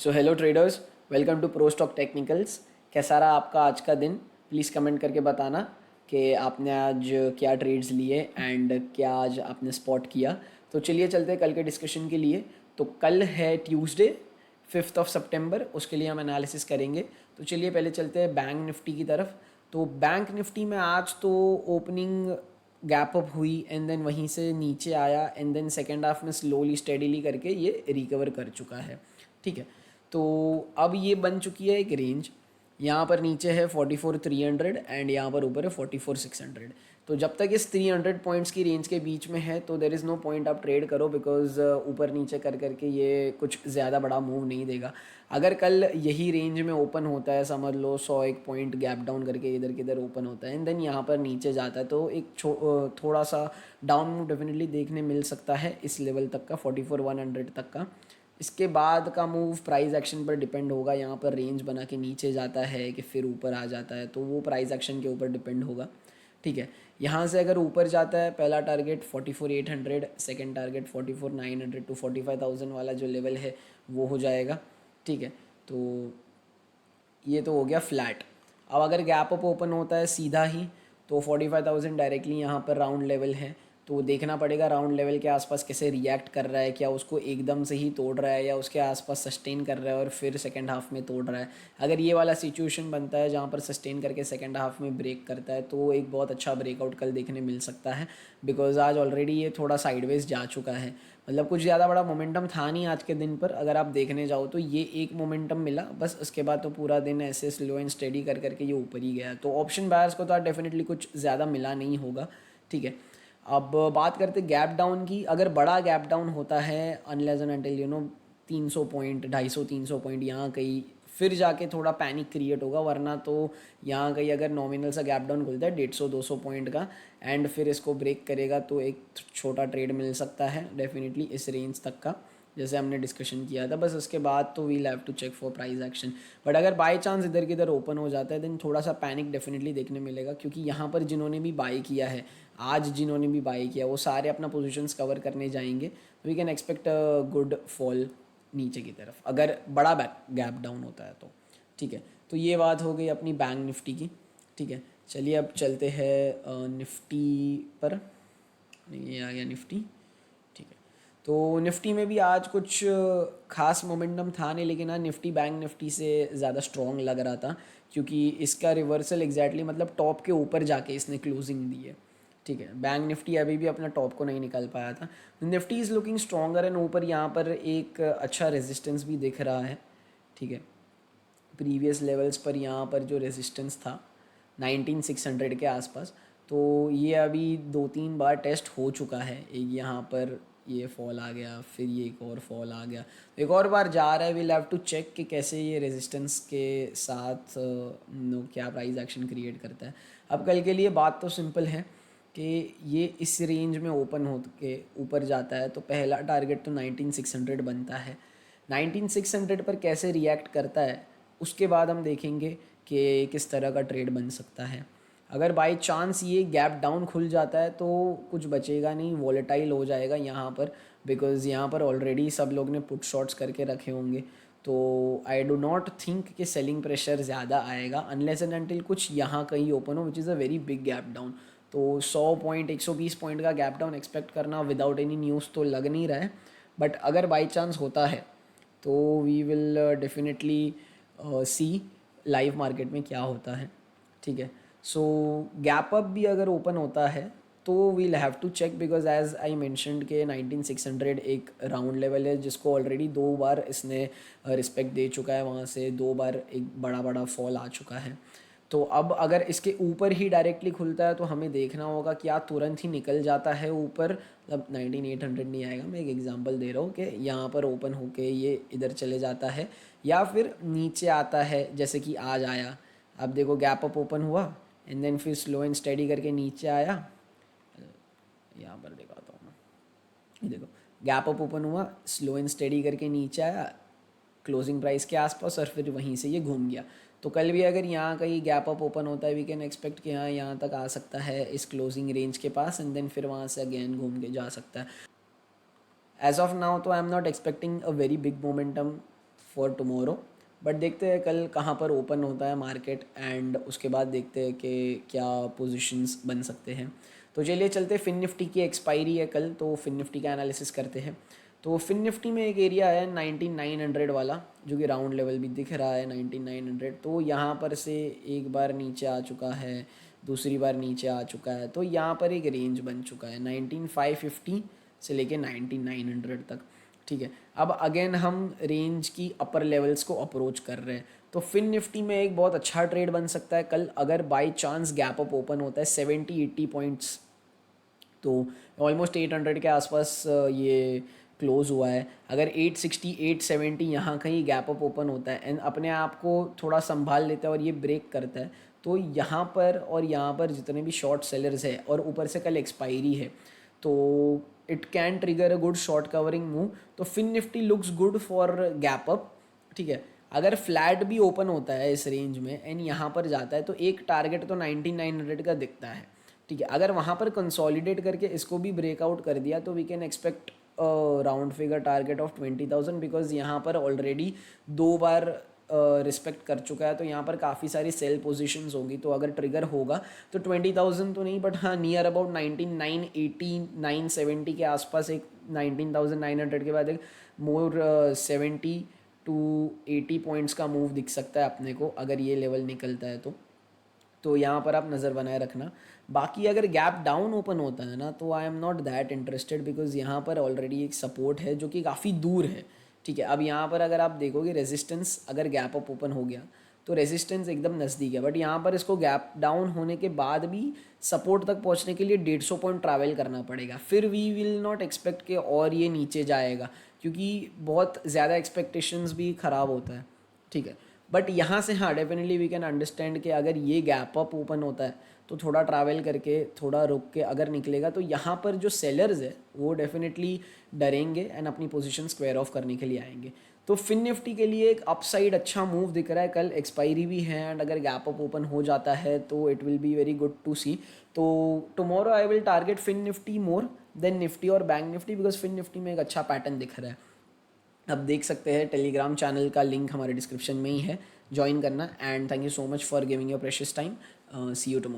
So hello traders, welcome to pro stock technicals. कैसा रहा आपका आज का दिन? प्लीज़ कमेंट करके बताना कि आपने आज क्या ट्रेड्स लिए एंड क्या आज आपने स्पॉट किया। तो चलिए चलते हैं कल के डिस्कशन के लिए। तो कल है ट्यूसडे 5 सितंबर, उसके लिए हम एनालिसिस करेंगे। तो चलिए पहले चलते हैं बैंक निफ्टी की तरफ। तो बैंक निफ्टी में आज तो ओपनिंग गैप अप हुई एंड देन वहीं से नीचे आया एंड देन सेकेंड हाफ में स्लोली स्टेडीली करके ये रिकवर कर चुका है। ठीक है, तो अब ये बन चुकी है एक रेंज। यहाँ पर नीचे है 44,300 एंड यहाँ पर ऊपर है 44,600। तो जब तक इस 300 पॉइंट्स की रेंज के बीच में है तो देर इज़ नो पॉइंट आप ट्रेड करो, बिकॉज ऊपर नीचे कर करके ये कुछ ज़्यादा बड़ा मूव नहीं देगा। अगर कल यही रेंज में ओपन होता है, समझ लो 101 पॉइंट गैप डाउन करके इधर किधर ओपन होता है एंड देन यहाँ पर नीचे जाता है, तो एक थोड़ा सा डाउन मूव डेफिनेटली देखने मिल सकता है इस लेवल तक का, 44,100 तक का। इसके बाद का मूव प्राइस एक्शन पर डिपेंड होगा। यहाँ पर रेंज बना के नीचे जाता है कि फिर ऊपर आ जाता है, तो वो प्राइस एक्शन के ऊपर डिपेंड होगा। ठीक है, यहाँ से अगर ऊपर जाता है, पहला टारगेट 44,800, सेकंड टारगेट 44,900 टू 45,000 वाला जो लेवल है वो हो जाएगा। ठीक है, तो ये तो हो गया फ्लैट। अब अगर गैप अप ओपन होता है सीधा ही, तो 45,000 डायरेक्टली यहाँ पर राउंड लेवल है। तो देखना पड़ेगा राउंड लेवल के आसपास कैसे रिएक्ट कर रहा है, क्या उसको एकदम से ही तोड़ रहा है या उसके आसपास सस्टेन कर रहा है और फिर सेकंड हाफ में तोड़ रहा है। अगर ये वाला सिचुएशन बनता है जहाँ पर सस्टेन करके सेकंड हाफ में ब्रेक करता है, तो एक बहुत अच्छा ब्रेकआउट कल देखने मिल सकता है। बिकॉज आज ऑलरेडी ये थोड़ा साइडवेज जा चुका है, मतलब कुछ ज़्यादा बड़ा मोमेंटम था नहीं आज के दिन पर। अगर आप देखने जाओ तो ये एक मोमेंटम मिला बस, उसके बाद तो पूरा दिन ऐसे स्लो एंड स्टेडी कर करके ये ऊपर ही गया। तो ऑप्शन बायर्स को तो आज डेफिनेटली कुछ ज़्यादा मिला नहीं होगा। ठीक है, अब बात करते गैप डाउन की। अगर बड़ा गैप डाउन होता है, unless and until 300 point, 250 300 point यहाँ कहीं, फिर जाके थोड़ा पैनिक क्रिएट होगा। वरना तो यहाँ कहीं अगर नॉमिनल सा गैप डाउन खुलता है 150-200 पॉइंट का एंड फिर इसको ब्रेक करेगा, तो एक छोटा ट्रेड मिल सकता है डेफिनेटली इस रेंज तक का, जैसे हमने डिस्कशन किया था। बस उसके बाद तो we'll have to check for price action. But अगर बाय चांस इधर किधर ओपन हो जाता है देन थोड़ा सा पैनिक डेफिनेटली देखने मिलेगा, क्योंकि यहाँ पर जिन्होंने भी बाय किया है, आज जिन्होंने भी बाय किया, वो सारे अपना पोजीशंस कवर करने जाएंगे। We can expect a good fall नीचे की तरफ अगर बड़ा गैप डाउन होता है तो। ठीक है, तो ये बात हो गई अपनी बैंक निफ्टी की। ठीक है, चलिए अब चलते हैं निफ्टी पर। ये आ गया निफ्टी। ठीक है, तो निफ्टी में भी आज कुछ खास मोमेंटम था नहीं, लेकिन आज निफ्टी बैंक निफ्टी से ज़्यादा स्ट्रॉन्ग लग रहा था, क्योंकि इसका रिवर्सल एग्जैक्टली मतलब टॉप के ऊपर जाके इसने क्लोजिंग दी है। ठीक है, बैंक निफ्टी अभी भी अपना टॉप को नहीं निकाल पाया था। Nifty is looking stronger and ऊपर यहाँ पर एक अच्छा रेजिस्टेंस भी दिख रहा है। ठीक है, प्रीवियस लेवल्स पर यहाँ पर जो रेजिस्टेंस था 19,600 के आसपास, तो ये अभी 2-3 बार टेस्ट हो चुका है। एक यहाँ पर ये फॉल आ गया, फिर ये एक और फॉल आ गया, एक और बार जा रहा है। वील हैव टू चेक कि कैसे ये रेजिस्टेंस के साथ क्या प्राइस एक्शन क्रिएट करता है। अब कल के लिए बात तो सिंपल है कि ये इस रेंज में ओपन हो के ऊपर जाता है तो पहला टारगेट तो 19,600 बनता है। 19,600 पर कैसे रिएक्ट करता है उसके बाद हम देखेंगे कि किस तरह का ट्रेड बन सकता है। अगर बाई चांस ये गैप डाउन खुल जाता है तो कुछ बचेगा नहीं, वॉलेटाइल हो जाएगा यहाँ पर, बिकॉज़ यहाँ पर ऑलरेडी सब लोग ने पुट शॉट्स करके रखे होंगे। तो आई डू नॉट थिंक कि सेलिंग प्रेशर ज़्यादा आएगा अनलेस एंड अनटिल कुछ यहाँ कहीं ओपन हो, which is a very big gap down. तो 100 पॉइंट 120 पॉइंट का गैप डाउन एक्सपेक्ट करना विदाउट एनी न्यूज़ तो लग नहीं रहा है। बट अगर बाई चांस होता है तो we will definitely see live market में क्या होता है। ठीक है, सो गैप अप भी अगर ओपन होता है तो we'll have to check, because as I mentioned के 19,600 एक राउंड लेवल है जिसको ऑलरेडी 2 बार इसने रिस्पेक्ट दे चुका है। वहाँ से 2 बार एक बड़ा बड़ा फॉल आ चुका है। तो अब अगर इसके ऊपर ही डायरेक्टली खुलता है तो हमें देखना होगा क्या तुरंत ही निकल जाता है ऊपर, मतलब 19,800 नहीं आएगा, मैं एक एग्जांपल दे रहा हूँ कि यहाँ पर ओपन होके ये इधर चले जाता है या फिर नीचे आता है जैसे कि आज आया। अब देखो गैप अप ओपन हुआ एंड देन फिर स्लो एंड स्टेडी करके नीचे आया। यहाँ पर दिखाता हूँ मैं, ये देखो गैप अप ओपन हुआ, स्लो एंड स्टेडी करके नीचे आया क्लोजिंग प्राइस के आसपास और फिर वहीं से ये घूम गया। तो कल भी अगर यहाँ कहीं गैप अप ओपन होता है वी कैन एक्सपेक्ट कि हाँ यहाँ तक आ सकता है इस क्लोजिंग रेंज के पास एंड देन फिर वहाँ से अगेन घूम के जा सकता है। एज ऑफ नाउ तो I am not expecting a very big momentum for tomorrow, but देखते हैं कल कहाँ पर ओपन होता है मार्केट एंड उसके बाद देखते हैं कि क्या पोजीशंस बन सकते हैं। तो चलिए चलते, फिन निफ्टी की एक्सपायरी है कल, तो फिन निफ्टी का एनालिसिस करते हैं। तो फिन निफ्टी में एक एरिया है 9900 वाला, जो कि राउंड लेवल भी दिख रहा है 9900। तो यहाँ पर से एक बार नीचे आ चुका है, दूसरी बार नीचे आ चुका है, तो यहाँ पर एक रेंज बन चुका है 19550 से लेके 19900 तक। ठीक है, अब अगेन हम रेंज की अपर लेवल्स को अप्रोच कर रहे हैं। तो फिन निफ्टी में एक बहुत अच्छा ट्रेड बन सकता है कल, अगर by chance gap up open होता है 70-80 पॉइंट्स, तो ऑलमोस्ट 800 के आसपास ये क्लोज हुआ है। अगर 860 870 यहाँ कहीं गैप अप ओपन होता है एंड अपने आप को थोड़ा संभाल लेता है और ये ब्रेक करता है, तो यहाँ पर और यहाँ पर जितने भी शॉर्ट सेलर्स है और ऊपर से कल एक्सपायरी है, तो it can trigger a good short covering move. तो Fin Nifty looks good for gap up. ठीक है, अगर फ्लैट भी ओपन होता है इस रेंज में एंड यहाँ पर जाता है, तो एक टारगेट तो 9900 का दिखता है। ठीक है, अगर वहाँ पर कंसोलिडेट करके इसको भी ब्रेकआउट कर दिया, तो we can expect round figure target of 20,000, because यहाँ पर ऑलरेडी 2 बार रिस्पेक्ट कर चुका है, तो यहाँ पर काफ़ी सारी सेल पोजीशंस होगी। तो अगर ट्रिगर होगा तो 20,000 तो नहीं, बट हाँ नियर अबाउट 19,980 970 के आसपास, एक 19,900 के बाद एक मोर 70 to 80 पॉइंट्स का मूव दिख सकता है अपने को, अगर ये लेवल निकलता है तो यहाँ पर आप नज़र बनाए रखना। बाकी अगर गैप डाउन ओपन होता है ना, तो I am not that interested, because यहाँ पर ऑलरेडी एक सपोर्ट है जो कि काफ़ी दूर है। ठीक है, अब यहाँ पर अगर आप देखोगे रेजिस्टेंस, अगर गैप अप ओपन हो गया तो रेजिस्टेंस एकदम नज़दीक है, बट यहाँ पर इसको गैप डाउन होने के बाद भी सपोर्ट तक पहुँचने के लिए 150 पॉइंट ट्रैवल करना पड़ेगा, फिर वी विल नॉट एक्सपेक्ट कि और ये नीचे जाएगा, क्योंकि बहुत ज़्यादा एक्सपेक्टेशंस भी ख़राब होता है। ठीक है, बट यहाँ से हाँ डेफिनेटली वी कैन अंडरस्टैंड कि अगर ये गैप अप ओपन होता है तो थोड़ा ट्रैवल करके, थोड़ा रुक के अगर निकलेगा, तो यहाँ पर जो सेलर्स है वो डेफिनेटली डरेंगे एंड अपनी पोजीशन स्क्वायर ऑफ करने के लिए आएंगे। तो फिन निफ्टी के लिए एक अपसाइड अच्छा मूव दिख रहा है, कल एक्सपायरी भी है एंड अगर गैप अप ओपन हो जाता है तो it will be very good to see. तो tomorrow I will target Fin Nifty more than Nifty और बैंक निफ्टी, बिकॉज फिन निफ्टी में एक अच्छा पैटर्न दिख रहा है। अब देख सकते हैं, टेलीग्राम चैनल का लिंक हमारे डिस्क्रिप्शन में ही है, ज्वाइन करना। And thank you so much for giving your precious time. See you tomorrow.